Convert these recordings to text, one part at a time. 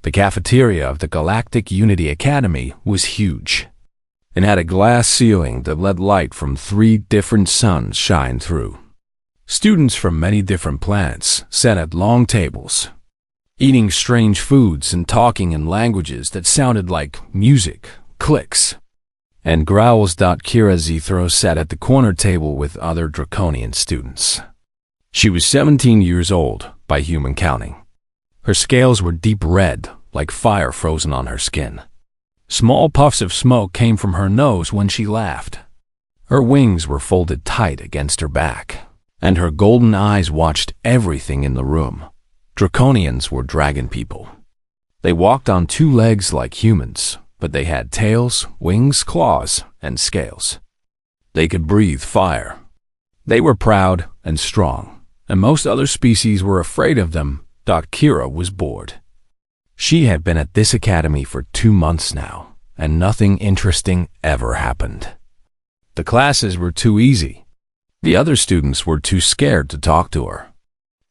The cafeteria of the Galactic Unity Academy was huge. It had a glass ceiling that let light from 3 different suns shine through. Students from many different planets sat at long tables, eating strange foods and talking in languages that sounded like music, clicks, and growls. Kira Zethro sat at the corner table with other Draconian students. She was 17 years old by human counting. Her scales were deep red, like fire frozen on her skin. Small puffs of smoke came from her nose when she laughed. Her wings were folded tight against her back, and her golden eyes watched everything in the room. Draconians were dragon people. They walked on 2 legs like humans, but they had tails, wings, claws, and scales. They could breathe fire. They were proud and strong, and most other species were afraid of them. Kira was bored. She had been at this academy for 2 months now, and nothing interesting ever happened. The classes were too easy. The other students were too scared to talk to her.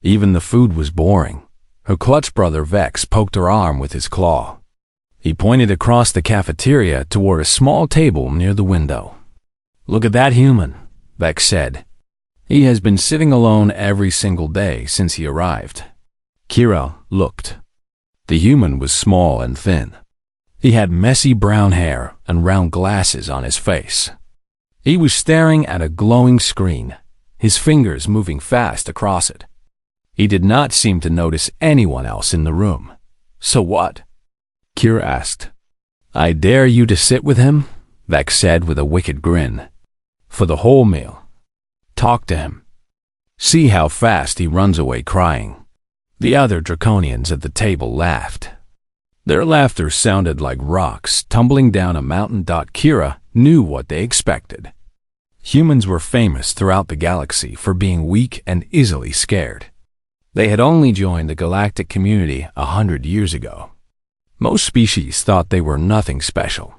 Even the food was boring. Her clutch brother Vex poked her arm with his claw. He pointed across the cafeteria toward a small table near the window. "Look at that human," Vex said. "He has been sitting alone every single day since he arrived." Kira looked. The human was small and thin. He had messy brown hair and round glasses on his face. He was staring at a glowing screen, his fingers moving fast across it. He did not seem to notice anyone else in the room. "So what?" Kira asked. "I dare you to sit with him," Vex said with a wicked grin. "For the whole meal. Talk to him. See how fast he runs away crying." The other Draconians at the table laughed. Their laughter sounded like rocks tumbling down a mountain. Kira knew what they expected. Humans were famous throughout the galaxy for being weak and easily scared. They had only joined the galactic community 100 years ago. Most species thought they were nothing special,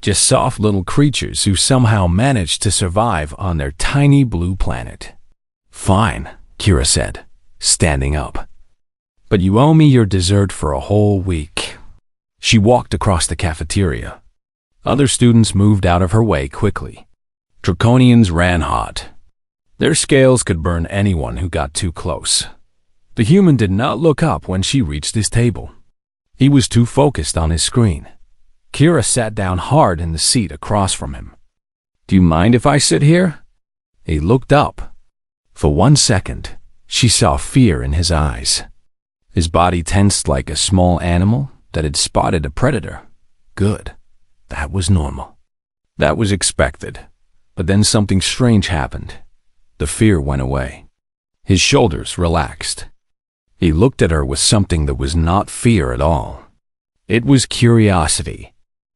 just soft little creatures who somehow managed to survive on their tiny blue planet. "Fine," Kira said, standing up. "But you owe me your dessert for a whole week." She walked across the cafeteria. Other students moved out of her way quickly. Draconians ran hot. Their scales could burn anyone who got too close. The human did not look up when she reached his table. He was too focused on his screen. Kira sat down hard in the seat across from him. "Do you mind if I sit here?" He looked up. For 1 second, she saw fear in his eyes. His body tensed like a small animal that had spotted a predator. Good. That was normal. That was expected. But then something strange happened. The fear went away. His shoulders relaxed. He looked at her with something that was not fear at all. It was curiosity.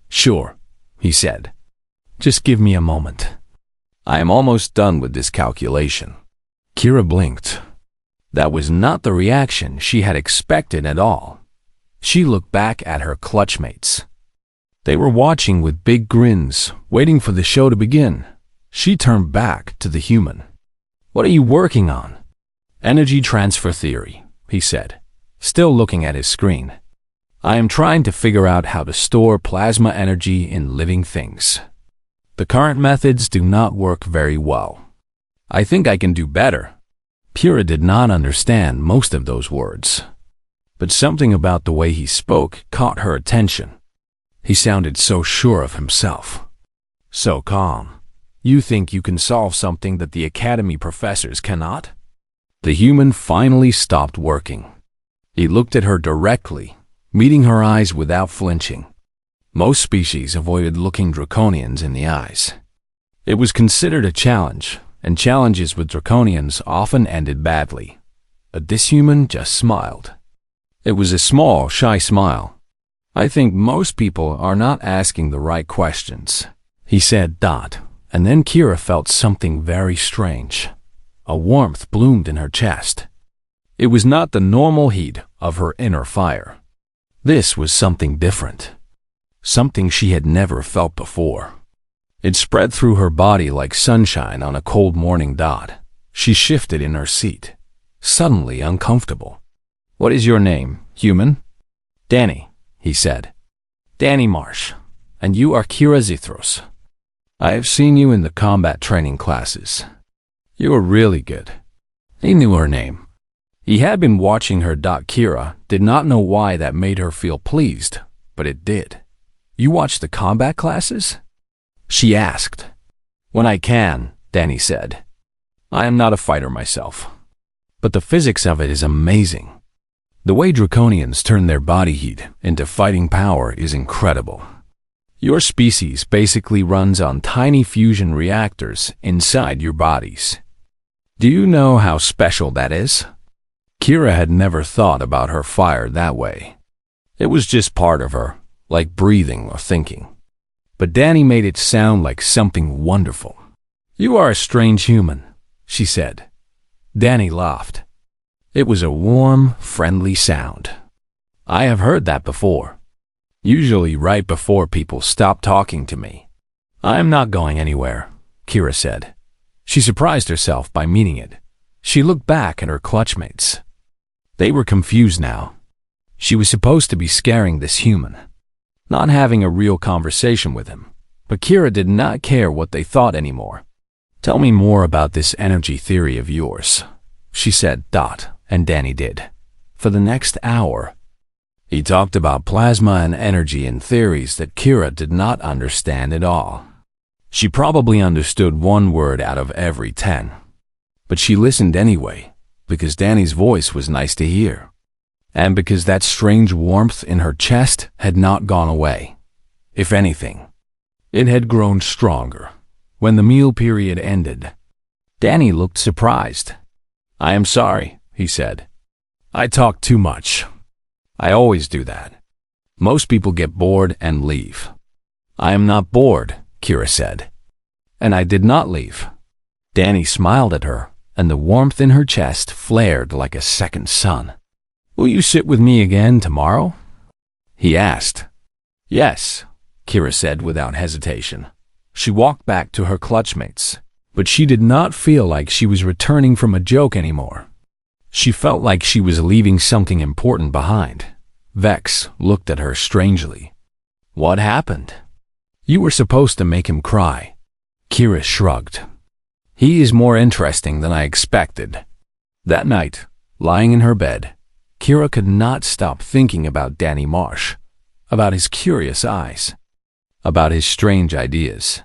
"Sure," he said. "Just give me a moment. I am almost done with this calculation." Kira blinked. That was not the reaction she had expected at all. She looked back at her clutchmates. They were watching with big grins, waiting for the show to begin. She turned back to the human. "What are you working on?" "Energy transfer theory," he said, still looking at his screen. "I am trying to figure out how to store plasma energy in living things. The current methods do not work very well. I think I can do better." Kira did not understand most of those words, but something about the way he spoke caught her attention. He sounded so sure of himself, so calm. "You think you can solve something that the academy professors cannot?" The human finally stopped working. He looked at her directly, meeting her eyes without flinching. Most species avoided looking Draconians in the eyes. It was considered a challenge, and challenges with Draconians often ended badly. But this human just smiled. It was a small, shy smile. "I think most people are not asking the right questions," he said. And then Kira felt something very strange. A warmth bloomed in her chest. It was not the normal heat of her inner fire. This was something different. Something she had never felt before. It spread through her body like sunshine on a cold morning. She shifted in her seat, suddenly uncomfortable. "What is your name, human?" "Danny," he said. "Danny Marsh, and you are Kira Zithros. I have seen you in the combat training classes. You are really good." He knew her name. He had been watching her. Kira did not know why that made her feel pleased, but it did. "You watch the combat classes?" she asked. "When I can," Danny said. "I am not a fighter myself, but the physics of it is amazing. The way Draconians turn their body heat into fighting power is incredible. Your species basically runs on tiny fusion reactors inside your bodies. Do you know how special that is?" Kira had never thought about her fire that way. It was just part of her, like breathing or thinking. But Danny made it sound like something wonderful. "You are a strange human," she said. Danny laughed. It was a warm, friendly sound. "I have heard that before. Usually right before people stop talking to me." "I am not going anywhere," Kira said. She surprised herself by meaning it. She looked back at her clutchmates. They were confused now. She was supposed to be scaring this human, not having a real conversation with him. But Kira did not care what they thought anymore. "Tell me more about this energy theory of yours," she said. And Danny did. For the next hour, he talked about plasma and energy and theories that Kira did not understand at all. She probably understood one word out of every 10. But she listened anyway, because Danny's voice was nice to hear. And because that strange warmth in her chest had not gone away. If anything, it had grown stronger. When the meal period ended, Danny looked surprised. "I am sorry," he said. "I talk too much. I always do that. Most people get bored and leave." "I am not bored," Kira said. "And I did not leave." Danny smiled at her, and the warmth in her chest flared like a second sun. "Will you sit with me again tomorrow?" he asked. "Yes," Kira said without hesitation. She walked back to her clutchmates, but she did not feel like she was returning from a joke anymore. She felt like she was leaving something important behind. Vex looked at her strangely. "What happened?" "You were supposed to make him cry." Kira shrugged. "He is more interesting than I expected." That night, lying in her bed, Kira could not stop thinking about Danny Marsh, about his curious eyes, about his strange ideas,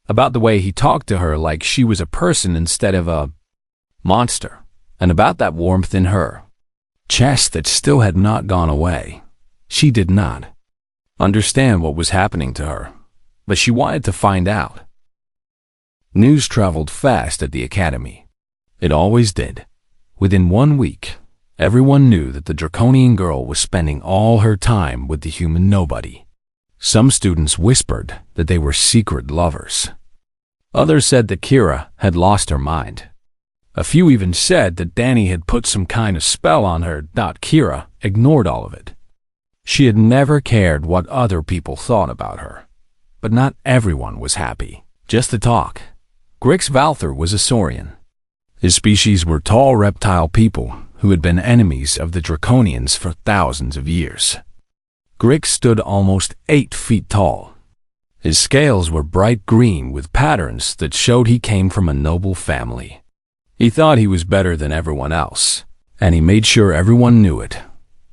about the way he talked to her like she was a person instead of a monster, and about that warmth in her chest that still had not gone away. She did not understand what was happening to her, but she wanted to find out. News traveled fast at the academy. It always did. Within 1 week, everyone knew that the Draconian girl was spending all her time with the human nobody. Some students whispered that they were secret lovers. Others said that Kira had lost her mind. A few even said that Danny had put some kind of spell on her. Kira ignored all of it. She had never cared what other people thought about her. But not everyone was happy. Just to talk. Grix Valther was a Saurian. His species were tall reptile people who had been enemies of the Draconians for thousands of years. Grix stood almost 8 feet tall. His scales were bright green with patterns that showed he came from a noble family. He thought he was better than everyone else, and he made sure everyone knew it.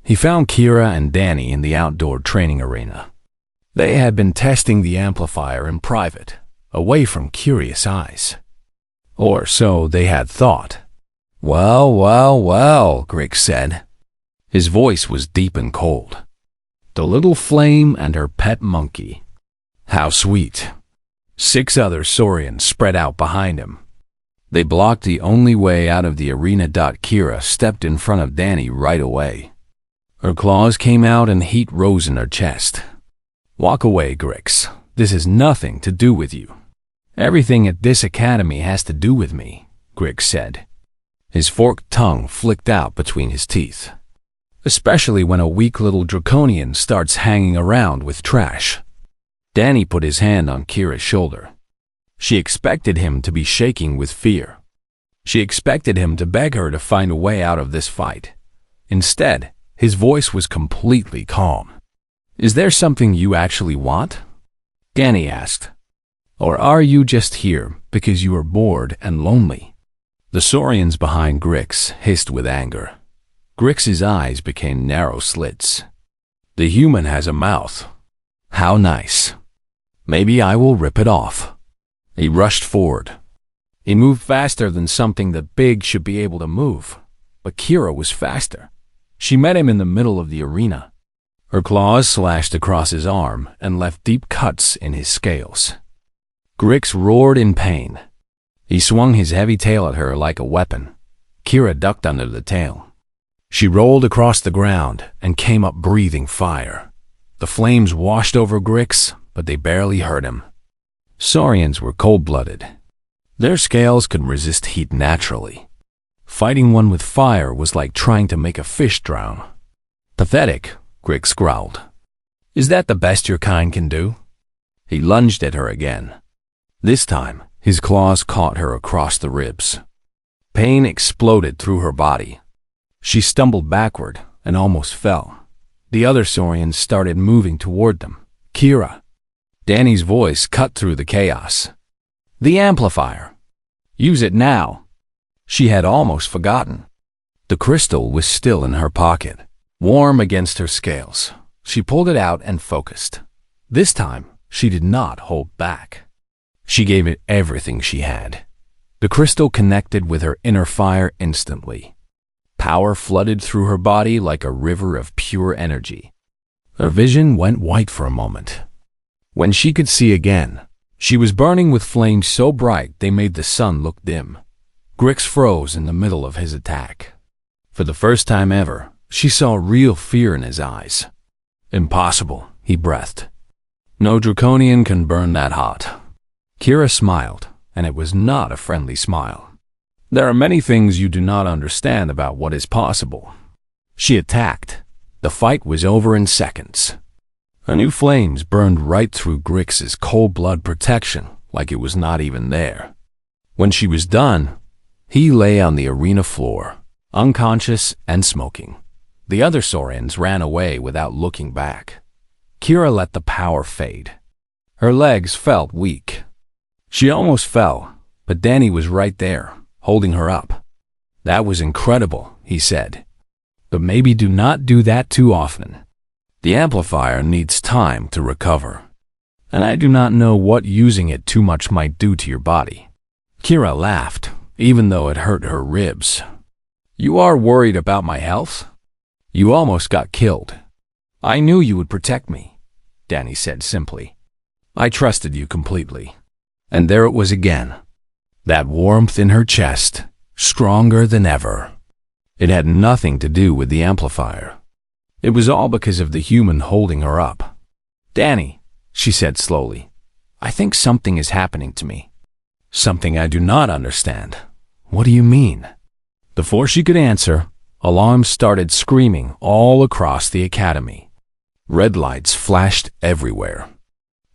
He found Kira and Danny in the outdoor training arena. They had been testing the amplifier in private, away from curious eyes. Or so they had thought. "Well, well, well," Grix said. His voice was deep and cold. "The little flame and her pet monkey. How sweet." 6 other Saurians spread out behind him. They blocked the only way out of the arena. Kira stepped in front of Danny right away. Her claws came out and heat rose in her chest. "Walk away, Grix. This has nothing to do with you." "Everything at this academy has to do with me," Grix said. His forked tongue flicked out between his teeth. "Especially when a weak little Draconian starts hanging around with trash." Danny put his hand on Kira's shoulder. She expected him to be shaking with fear. She expected him to beg her to find a way out of this fight. Instead, his voice was completely calm. Is there something you actually want? Danny asked. Or are you just here because you are bored and lonely? The saurians behind Grix hissed with anger. Grix's eyes became narrow slits. The human has a mouth. How nice. Maybe I will rip it off. He rushed forward. He moved faster than something that big should be able to move. But Kira was faster. She met him in the middle of the arena. Her claws slashed across his arm and left deep cuts in his scales. Grix roared in pain. He swung his heavy tail at her like a weapon. Kira ducked under the tail. She rolled across the ground and came up breathing fire. The flames washed over Grix, but they barely hurt him. Saurians were cold-blooded. Their scales could resist heat naturally. Fighting one with fire was like trying to make a fish drown. Pathetic, Grix growled. Is that the best your kind can do? He lunged at her again. This time, his claws caught her across the ribs. Pain exploded through her body. She stumbled backward and almost fell. The other saurians started moving toward them. Kira. Danny's voice cut through the chaos. The amplifier. Use it now. She had almost forgotten. The crystal was still in her pocket, warm against her scales. She pulled it out and focused. This time, she did not hold back. She gave it everything she had. The crystal connected with her inner fire instantly. Power flooded through her body like a river of pure energy. Her vision went white for a moment. When she could see again, she was burning with flames so bright they made the sun look dim. Grix froze in the middle of his attack. For the first time ever, she saw real fear in his eyes. Impossible, he breathed. No draconian can burn that hot. Kira smiled, and it was not a friendly smile. There are many things you do not understand about what is possible. She attacked. The fight was over in seconds. A new flames burned right through Grix's cold blood protection like it was not even there. When she was done, he lay on the arena floor, unconscious and smoking. The other saurians ran away without looking back. Kira let the power fade. Her legs felt weak. She almost fell, but Danny was right there, holding her up. That was incredible, he said. But maybe do not do that too often. The amplifier needs time to recover. And I do not know what using it too much might do to your body. Kira laughed, even though it hurt her ribs. You are worried about my health? You almost got killed. I knew you would protect me, Danny said simply. I trusted you completely. And there it was again. That warmth in her chest, stronger than ever. It had nothing to do with the amplifier. It was all because of the human holding her up. Danny, she said slowly, I think something is happening to me. Something I do not understand. What do you mean? Before she could answer, alarms started screaming all across the academy. Red lights flashed everywhere.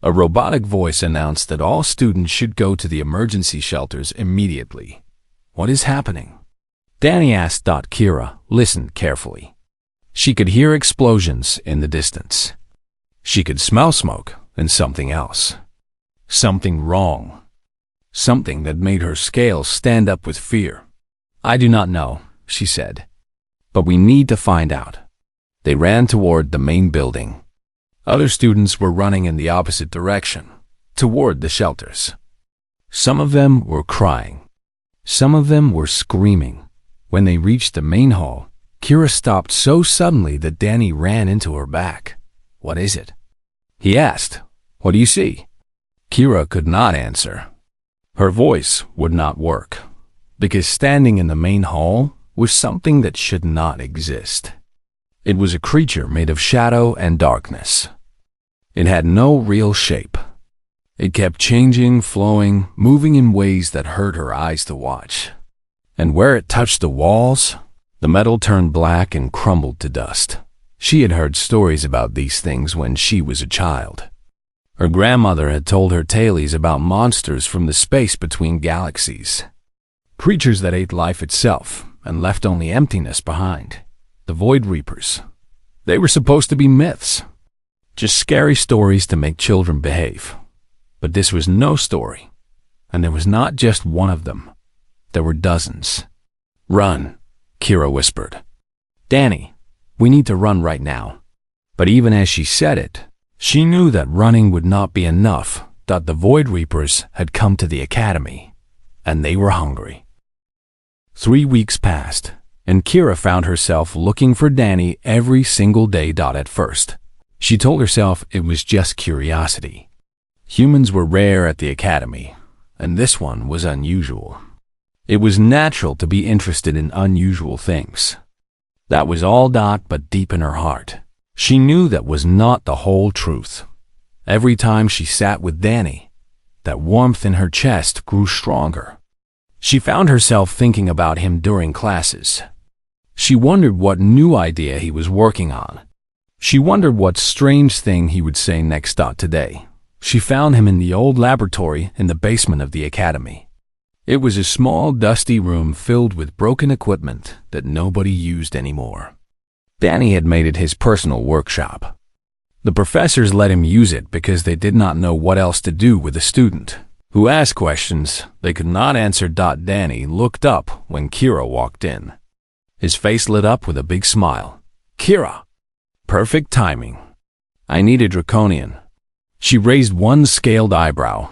A robotic voice announced that all students should go to the emergency shelters immediately. What is happening? Danny asked. Kira listened carefully. She could hear explosions in the distance. She could smell smoke and something else. Something wrong. Something that made her scales stand up with fear. I do not know, she said. But we need to find out. They ran toward the main building. Other students were running in the opposite direction, toward the shelters. Some of them were crying. Some of them were screaming. When they reached the main hall, Kira stopped so suddenly that Danny ran into her back. What is it? He asked. What do you see? Kira could not answer. Her voice would not work, because standing in the main hall was something that should not exist. It was a creature made of shadow and darkness. It had no real shape. It kept changing, flowing, moving in ways that hurt her eyes to watch. And where it touched the walls, the metal turned black and crumbled to dust. She had heard stories about these things when she was a child. Her grandmother had told her tales about monsters from the space between galaxies. Creatures that ate life itself and left only emptiness behind. The Void Reapers. They were supposed to be myths. Just scary stories to make children behave. But this was no story. And there was not just one of them. There were dozens. "Run," Kira whispered. "Danny, we need to run right now." But even as she said it, she knew that running would not be enough, that the Void Reapers had come to the academy, and they were hungry. 3 weeks passed, and Kira found herself looking for Danny every single day. At first, she told herself it was just curiosity. Humans were rare at the academy, and this one was unusual. It was natural to be interested in unusual things. That was all. But deep in her heart, she knew that was not the whole truth. Every time she sat with Danny, that warmth in her chest grew stronger. She found herself thinking about him during classes. She wondered what new idea he was working on. She wondered what strange thing he would say next. Today, she found him in the old laboratory in the basement of the academy. It was a small, dusty room filled with broken equipment that nobody used anymore. Danny had made it his personal workshop. The professors let him use it because they did not know what else to do with a student who asked questions they could not answer. Danny looked up when Kira walked in. His face lit up with a big smile. "Kira!" Perfect timing. "I need a draconian." She raised one scaled eyebrow.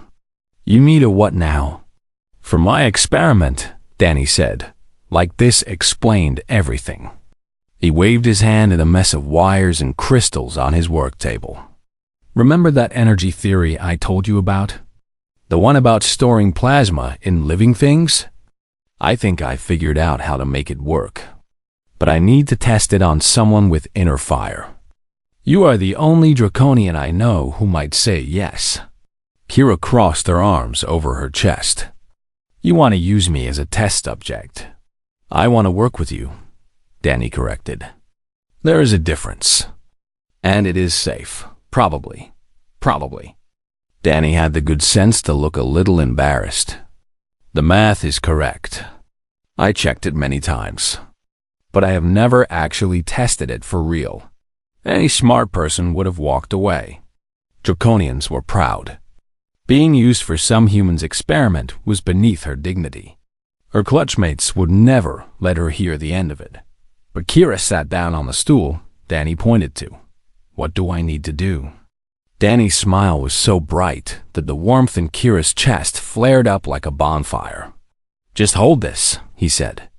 "You need a what now?" "For my experiment," Danny said. Like this explained everything. He waved his hand at a mess of wires and crystals on his work table. "Remember that energy theory I told you about? The one about storing plasma in living things? I think I figured out how to make it work. But I need to test it on someone with inner fire. You are the only draconian I know who might say yes." Kira crossed her arms over her chest. "You want to use me as a test subject. I want to work with you," Danny corrected. "There is a difference. And it is safe. Probably. Danny had the good sense to look a little embarrassed. "The math is correct. I checked it many times. But I have never actually tested it for real. Any smart person would have walked away." Draconians were proud. Being used for some human's experiment was beneath her dignity. Her clutchmates would never let her hear the end of it. But Kira sat down on the stool Danny pointed to. "What do I need to do?" Danny's smile was so bright that the warmth in Kira's chest flared up like a bonfire. "Just hold this," he said.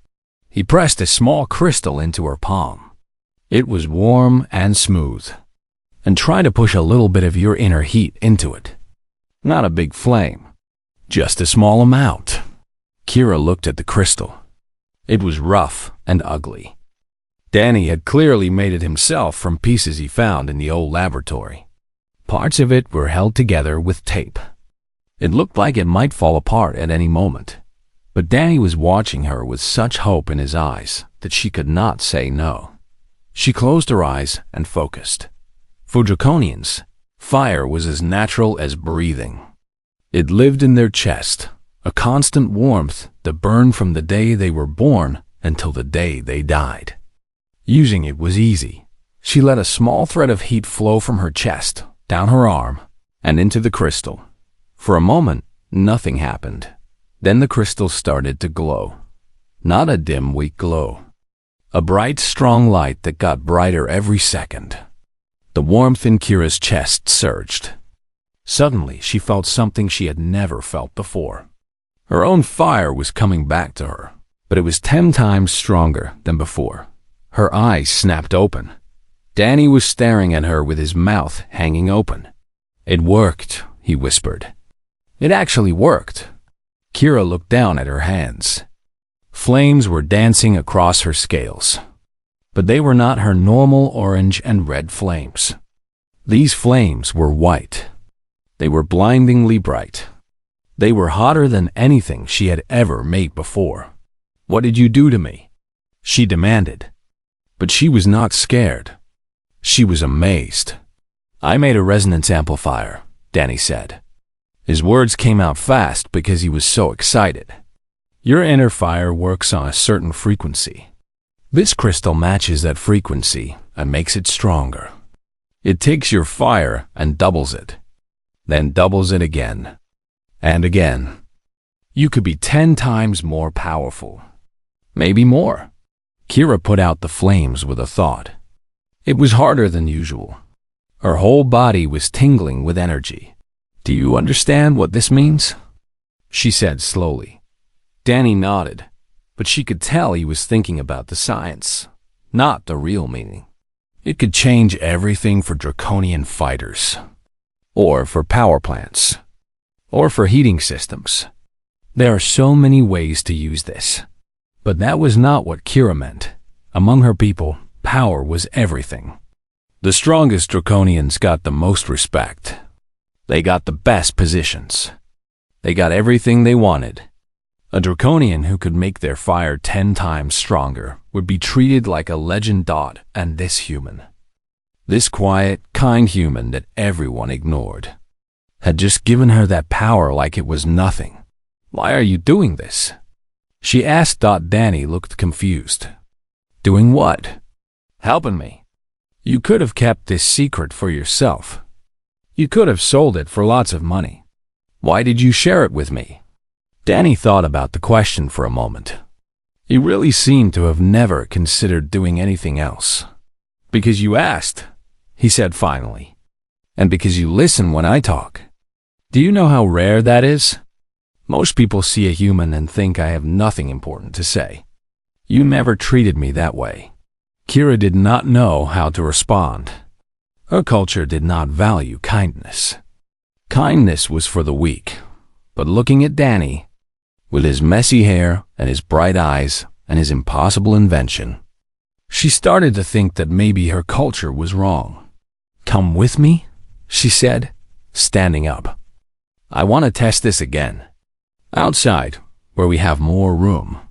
He pressed a small crystal into her palm. It was warm and smooth. "And try to push a little bit of your inner heat into it. Not a big flame, just a small amount." Kira looked at the crystal. It was rough and ugly. Danny had clearly made it himself from pieces he found in the old laboratory. Parts of it were held together with tape. It looked like it might fall apart at any moment. But Danny was watching her with such hope in his eyes that she could not say no. She closed her eyes and focused. For draconians, fire was as natural as breathing. It lived in their chest, a constant warmth that burned from the day they were born until the day they died. Using it was easy. She let a small thread of heat flow from her chest, down her arm, and into the crystal. For a moment, nothing happened. Then the crystal started to glow. Not a dim, weak glow. A bright, strong light that got brighter every second. The warmth in Kira's chest surged. Suddenly, she felt something she had never felt before. Her own fire was coming back to her, but it was 10 times stronger than before. Her eyes snapped open. Danny was staring at her with his mouth hanging open. "It worked," he whispered. "It actually worked." Kira looked down at her hands. Flames were dancing across her scales. But they were not her normal orange and red flames. These flames were white. They were blindingly bright. They were hotter than anything she had ever made before. "What did you do to me?" she demanded. But she was not scared. She was amazed. "I made a resonance amplifier," Danny said. His words came out fast because he was so excited. "Your inner fire works on a certain frequency. This crystal matches that frequency and makes it stronger. It takes your fire and doubles it, then doubles it again, and again. You could be 10 times more powerful. Maybe more. Kira put out the flames with a thought. It was harder than usual. Her whole body was tingling with energy. Do you understand what this means? She said slowly. Danny nodded, but she could tell he was thinking about the science, not the real meaning. It could change everything for draconian fighters, or for power plants, or for heating systems. There are so many ways to use this. But that was not what Kira meant. Among her people, power was everything. The strongest draconians got the most respect. They got the best positions. They got everything they wanted. A draconian who could make their fire 10 times stronger would be treated like a legend. And this human, this quiet, kind human that everyone ignored, had just given her that power like it was nothing. Why are you doing this? She asked. Danny looked confused. Doing what? Helping me. You could have kept this secret for yourself. You could have sold it for lots of money. Why did you share it with me? Danny thought about the question for a moment. He really seemed to have never considered doing anything else. Because you asked, he said finally. And because you listen when I talk. Do you know how rare that is? Most people see a human and think I have nothing important to say. You never treated me that way. Kira did not know how to respond. Her culture did not value kindness. Kindness was for the weak. But looking at Danny, with his messy hair and his bright eyes and his impossible invention, she started to think that maybe her culture was wrong. Come with me, she said, standing up. I want to test this again. Outside, where we have more room.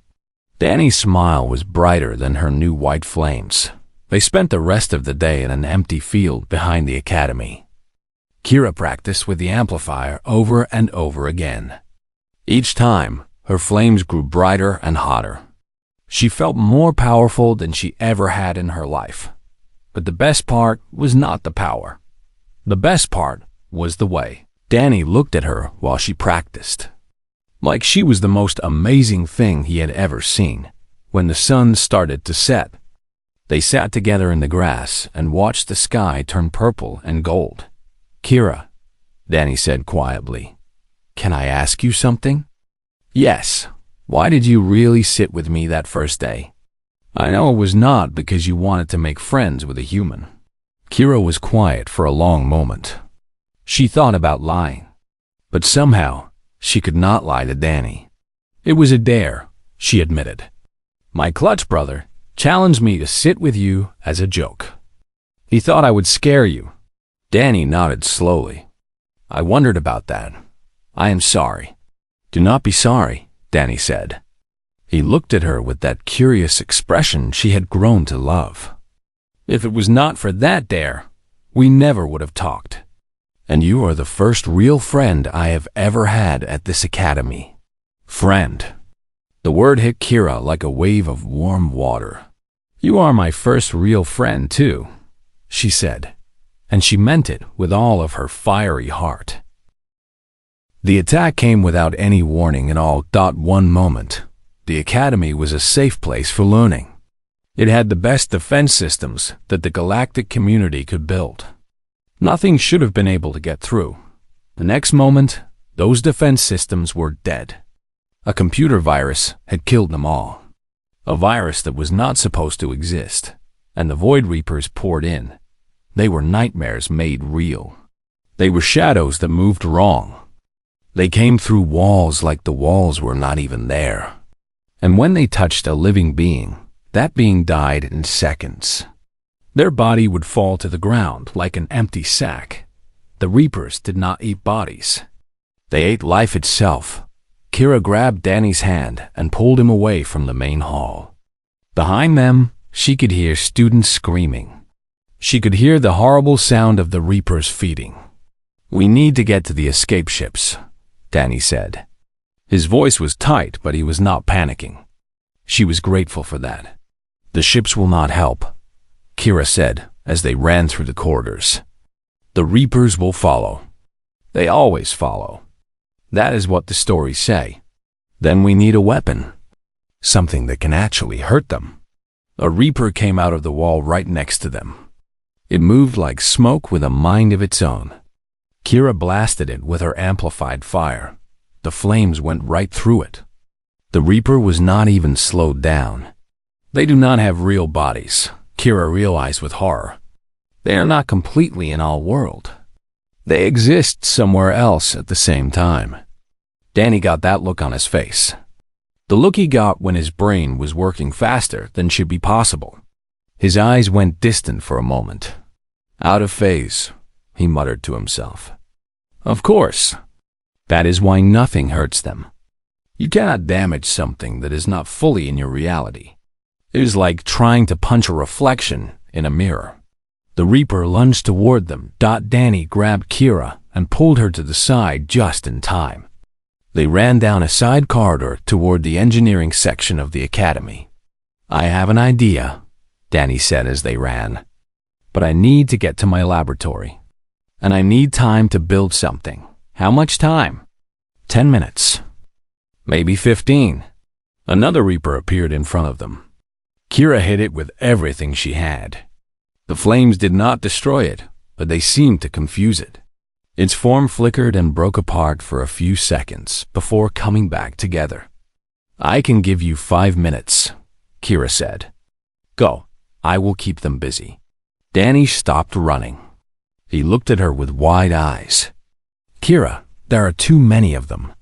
Danny's smile was brighter than her new white flames. They spent the rest of the day in an empty field behind the academy. Kira practiced with the amplifier over and over again. Each time, her flames grew brighter and hotter. She felt more powerful than she ever had in her life. But the best part was not the power. The best part was the way. Danny looked at her while she practiced. Like she was the most amazing thing he had ever seen. When the sun started to set, they sat together in the grass and watched the sky turn purple and gold. Kira, Danny said quietly, can I ask you something? Yes. Why did you really sit with me that first day? I know it was not because you wanted to make friends with a human. Kira was quiet for a long moment. She thought about lying, but somehow she could not lie to Danny. It was a dare, she admitted. My clutch brother challenged me to sit with you as a joke. He thought I would scare you. Danny nodded slowly. I wondered about that. I am sorry. Do not be sorry, Danny said. He looked at her with that curious expression she had grown to love. If it was not for that dare, we never would have talked. And you are the first real friend I have ever had at this academy. Friend. The word hit Kira like a wave of warm water. You are my first real friend, too, she said, and she meant it with all of her fiery heart. The attack came without any warning at all. One moment, the academy was a safe place for learning. It had the best defense systems that the galactic community could build. Nothing should have been able to get through. The next moment, those defense systems were dead. A computer virus had killed them all. A virus that was not supposed to exist, and the Void Reapers poured in. They were nightmares made real. They were shadows that moved wrong. They came through walls like the walls were not even there. And when they touched a living being, that being died in seconds. Their body would fall to the ground like an empty sack. The Reapers did not eat bodies. They ate life itself. Kira grabbed Danny's hand and pulled him away from the main hall. Behind them, she could hear students screaming. She could hear the horrible sound of the Reapers feeding. We need to get to the escape ships, Danny said. His voice was tight, but he was not panicking. She was grateful for that. The ships will not help, Kira said, as they ran through the corridors. The Reapers will follow. They always follow. That is what the stories say. Then we need a weapon. Something that can actually hurt them. A Reaper came out of the wall right next to them. It moved like smoke with a mind of its own. Kira blasted it with her amplified fire. The flames went right through it. The Reaper was not even slowed down. They do not have real bodies, Kira realized with horror. They are not completely in our world. They exist somewhere else at the same time. Danny got that look on his face. The look he got when his brain was working faster than should be possible. His eyes went distant for a moment. Out of phase, he muttered to himself. Of course. That is why nothing hurts them. You cannot damage something that is not fully in your reality. It is like trying to punch a reflection in a mirror. The Reaper lunged toward them. Danny grabbed Kira and pulled her to the side just in time. They ran down a side corridor toward the engineering section of the academy. I have an idea, Danny said as they ran. But I need to get to my laboratory. And I need time to build something. How much time? 10 minutes. Maybe 15. Another Reaper appeared in front of them. Kira hit it with everything she had. The flames did not destroy it, but they seemed to confuse it. Its form flickered and broke apart for a few seconds before coming back together. I can give you 5 minutes, Kira said. Go, I will keep them busy. Danny stopped running. He looked at her with wide eyes. Kira, there are too many of them.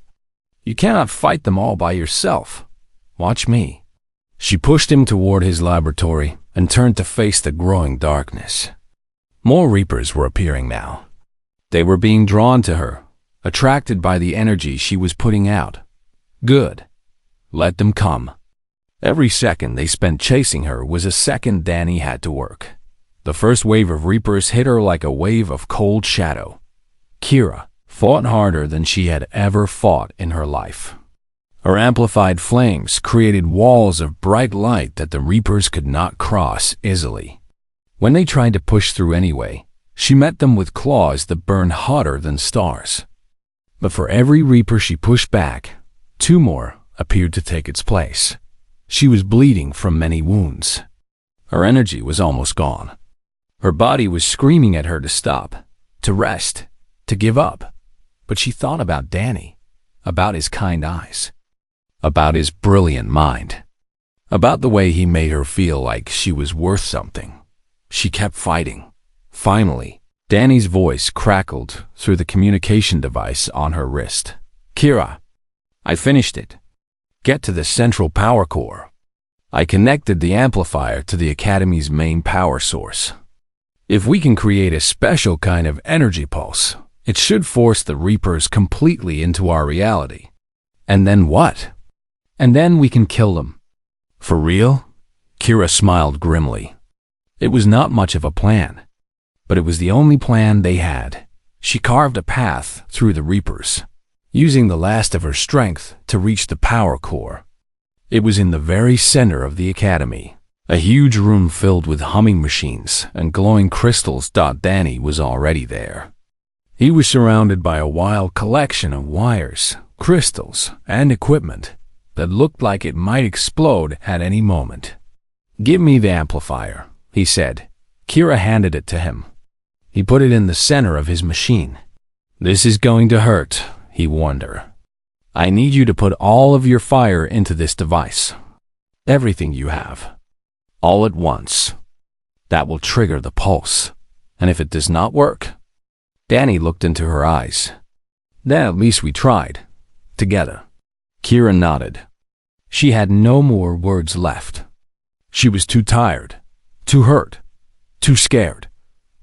You cannot fight them all by yourself. Watch me. She pushed him toward his laboratory and turned to face the growing darkness. More Reapers were appearing now. They were being drawn to her, attracted by the energy she was putting out. Good. Let them come. Every second they spent chasing her was a second Danny had to work. The first wave of Reapers hit her like a wave of cold shadow. Kira fought harder than she had ever fought in her life. Her amplified flames created walls of bright light that the Reapers could not cross easily. When they tried to push through anyway, she met them with claws that burned hotter than stars. But for every Reaper she pushed back, 2 more appeared to take its place. She was bleeding from many wounds. Her energy was almost gone. Her body was screaming at her to stop, to rest, to give up. But she thought about Danny, about his kind eyes, about his brilliant mind, about the way he made her feel like she was worth something. She kept fighting. Finally, Danny's voice crackled through the communication device on her wrist. Kira, I finished it. Get to the central power core. I connected the amplifier to the Academy's main power source. If we can create a special kind of energy pulse, it should force the Reapers completely into our reality. And then what? And then we can kill them. For real? Kira smiled grimly. It was not much of a plan, but it was the only plan they had. She carved a path through the Reapers, using the last of her strength to reach the power core. It was in the very center of the academy, a huge room filled with humming machines and glowing crystals. Danny was already there. He was surrounded by a wild collection of wires, crystals, and equipment that looked like it might explode at any moment. Give me the amplifier, he said. Kira handed it to him. He put it in the center of his machine. This is going to hurt, he warned her. I need you to put all of your fire into this device. Everything you have. All at once. That will trigger the pulse. And if it does not work... Danny looked into her eyes. Then at least we tried. Together. Kira nodded. She had no more words left. She was too tired, too hurt, too scared.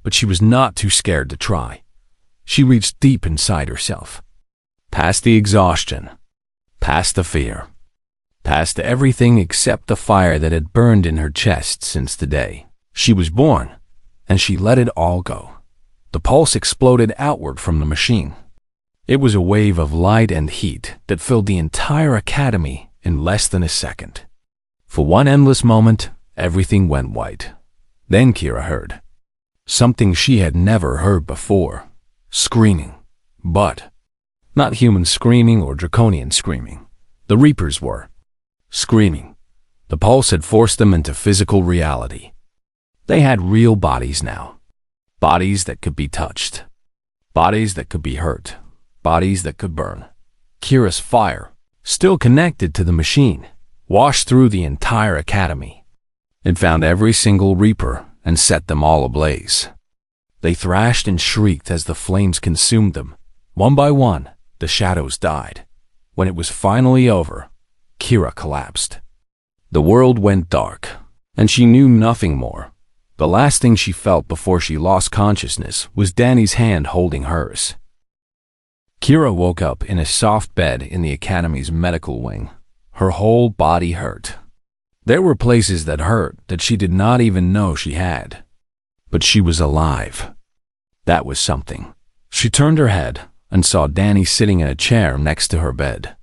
But she was not too scared to try. She reached deep inside herself. Past the exhaustion. Past the fear. Past everything except the fire that had burned in her chest since the day she was born, and she let it all go. The pulse exploded outward from the machine. It was a wave of light and heat that filled the entire academy in less than a second. For one endless moment, everything went white. Then Kira heard. something she had never heard before. Screaming. But not human screaming or draconian screaming. The Reapers were screaming. The pulse had forced them into physical reality. They had real bodies now. Bodies that could be touched. Bodies that could be hurt. Bodies that could burn. Kira's fire, still connected to the machine, washed through the entire academy. It found every single Reaper and set them all ablaze. They thrashed and shrieked as the flames consumed them. One by one, the shadows died. When it was finally over, Kira collapsed. The world went dark, and she knew nothing more. The last thing she felt before she lost consciousness was Danny's hand holding hers. Kira woke up in a soft bed in the Academy's medical wing. Her whole body hurt. There were places that hurt that she did not even know she had. But she was alive. That was something. She turned her head and saw Danny sitting in a chair next to her bed.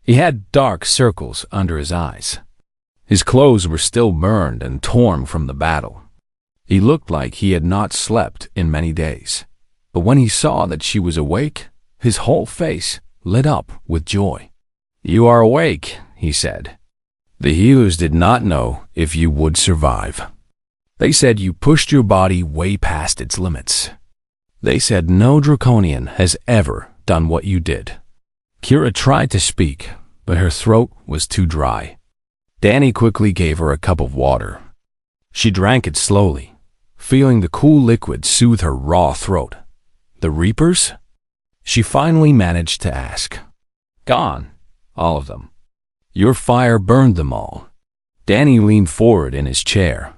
He had dark circles under his eyes. His clothes were still burned and torn from the battle. He looked like he had not slept in many days. But when he saw that she was awake, his whole face lit up with joy. "You are awake," he said. "The healers did not know if you would survive. They said you pushed your body way past its limits. They said no Draconian has ever done what you did." Kira tried to speak, but her throat was too dry. Danny quickly gave her a cup of water. She drank it slowly, feeling the cool liquid soothe her raw throat. "The Reapers?" She finally managed to ask. "Gone, all of them. Your fire burned them all." Danny leaned forward in his chair.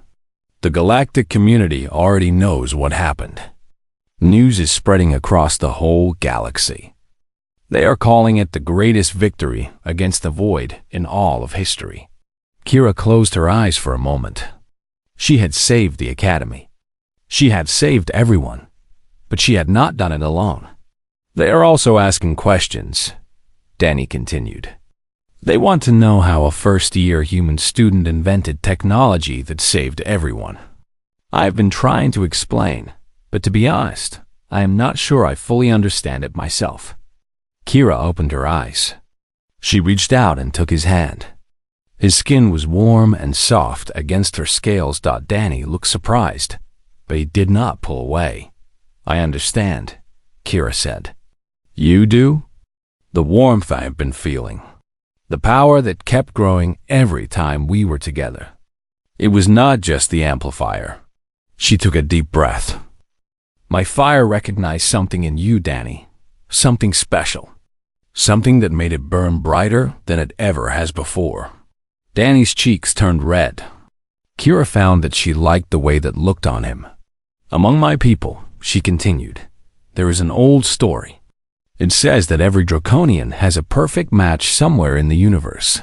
"The galactic community already knows what happened. News is spreading across the whole galaxy. They are calling it the greatest victory against the void in all of history." Kira closed her eyes for a moment. She had saved the Academy. She had saved everyone, but she had not done it alone. "They are also asking questions," Danny continued. "They want to know how a first-year human student invented technology that saved everyone. I have been trying to explain, but to be honest, I am not sure I fully understand it myself." Kira opened her eyes. She reached out and took his hand. His skin was warm and soft against her scales. Danny looked surprised, but he did not pull away. "I understand," Kira said. "You do?" "The warmth I have been feeling. The power that kept growing every time we were together. It was not just the amplifier." She took a deep breath. "My fire recognized something in you, Danny. Something special. Something that made it burn brighter than it ever has before." Danny's cheeks turned red. Kira found that she liked the way that looked on him. "Among my people," she continued, "there is an old story. It says that every Draconian has a perfect match somewhere in the universe.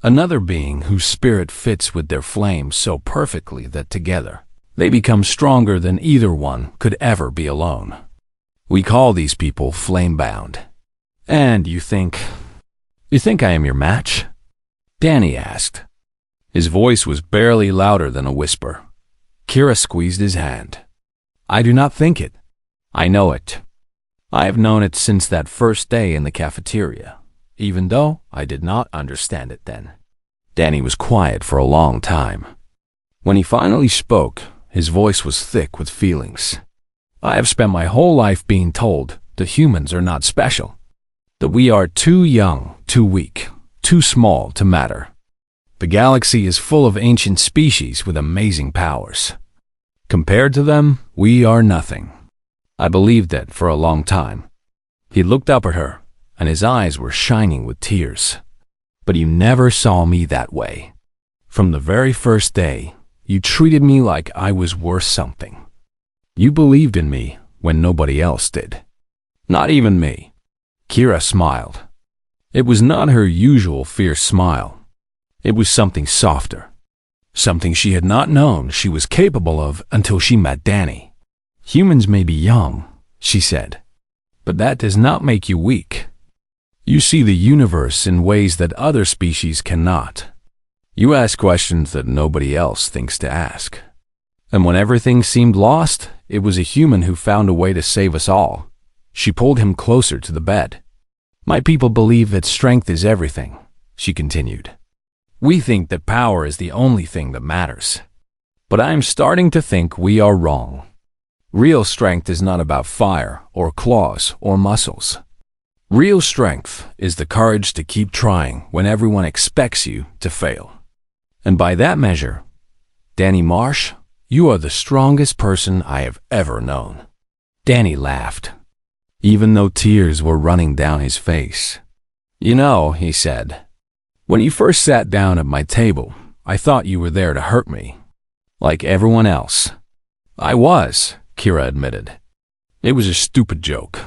Another being whose spirit fits with their flame so perfectly that together they become stronger than either one could ever be alone. We call these people flame-bound. And you think I am your match?" Danny asked. His voice was barely louder than a whisper. Kira squeezed his hand. "I do not think it. I know it. I have known it since that first day in the cafeteria, even though I did not understand it then." Danny was quiet for a long time. When he finally spoke, his voice was thick with feelings. "I have spent my whole life being told that humans are not special, that we are too young, too weak, too small to matter. The galaxy is full of ancient species with amazing powers. Compared to them, we are nothing. I believed that for a long time." He looked up at her, and his eyes were shining with tears. "But you never saw me that way. From the very first day, you treated me like I was worth something. You believed in me when nobody else did. Not even me." Kira smiled. It was not her usual fierce smile. It was something softer, something she had not known she was capable of until she met Danny. "Humans may be young," she said, "but that does not make you weak. You see the universe in ways that other species cannot. You ask questions that nobody else thinks to ask. And when everything seemed lost, it was a human who found a way to save us all. She pulled him closer to the bed. My people believe that strength is everything, she continued. We think that power is the only thing that matters. But I am starting to think we are wrong. Real strength is not about fire or claws or muscles. Real strength is the courage to keep trying when everyone expects you to fail. And by that measure, Danny Marsh, you are the strongest person I have ever known. Danny laughed, even though tears were running down his face. You know, he said, when you first sat down at my table, I thought you were there to hurt me, like everyone else. I was, Kira admitted. It was a stupid joke.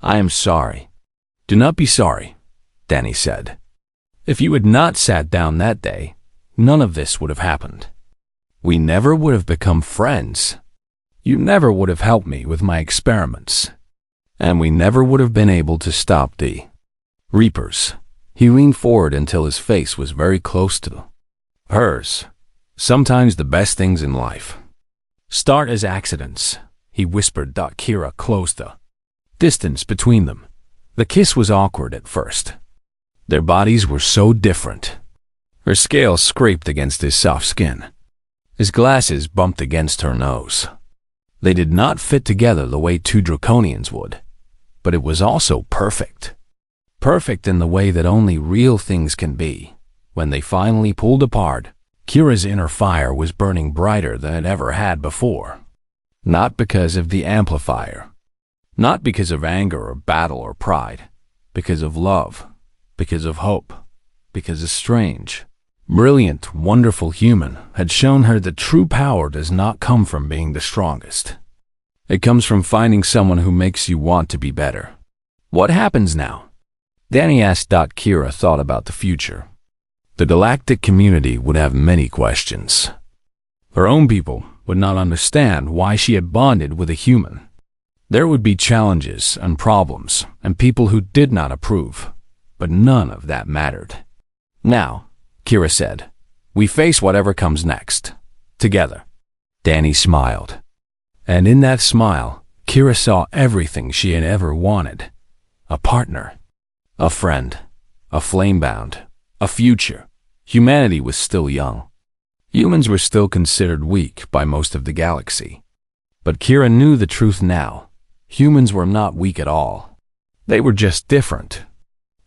I am sorry. Do not be sorry, Danny said. If you had not sat down that day, none of this would have happened. We never would have become friends. You never would have helped me with my experiments. And we never would have been able to stop the Reapers. He leaned forward until his face was very close to hers. Sometimes the best things in life start as accidents, he whispered. Kira closed the distance between them. The kiss was awkward at first. Their bodies were so different. Her scales scraped against his soft skin. His glasses bumped against her nose. They did not fit together the way two draconians would, but it was also perfect. Perfect in the way that only real things can be. When they finally pulled apart, Kira's inner fire was burning brighter than it ever had before. Not because of the amplifier. Not because of anger or battle or pride. Because of love. Because of hope. Because a strange, brilliant, wonderful human had shown her that true power does not come from being the strongest. It comes from finding someone who makes you want to be better. What happens now? Danny asked. Kira thought about the future. The galactic community would have many questions. Her own people would not understand why she had bonded with a human. There would be challenges and problems and people who did not approve, but none of that mattered. Now, Kira said, we face whatever comes next, together. Danny smiled. And in that smile, Kira saw everything she had ever wanted. A partner, a friend, a flame-bound, a future. Humanity was still young. Humans were still considered weak by most of the galaxy. But Kira knew the truth now. Humans were not weak at all. They were just different.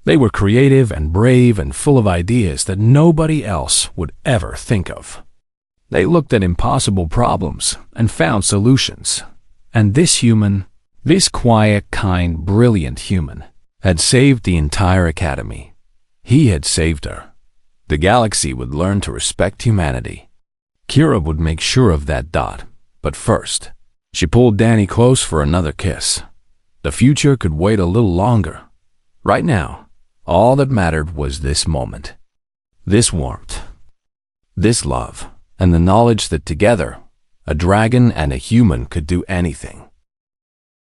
They were creative and brave and full of ideas that nobody else would ever think of. They looked at impossible problems and found solutions. And this human, this quiet, kind, brilliant human, had saved the entire academy. He had saved her. The galaxy would learn to respect humanity. Kira would make sure of that. But first, she pulled Danny close for another kiss. The future could wait a little longer. Right now, all that mattered was this moment. This warmth. This love. And the knowledge that together, a dragon and a human could do anything.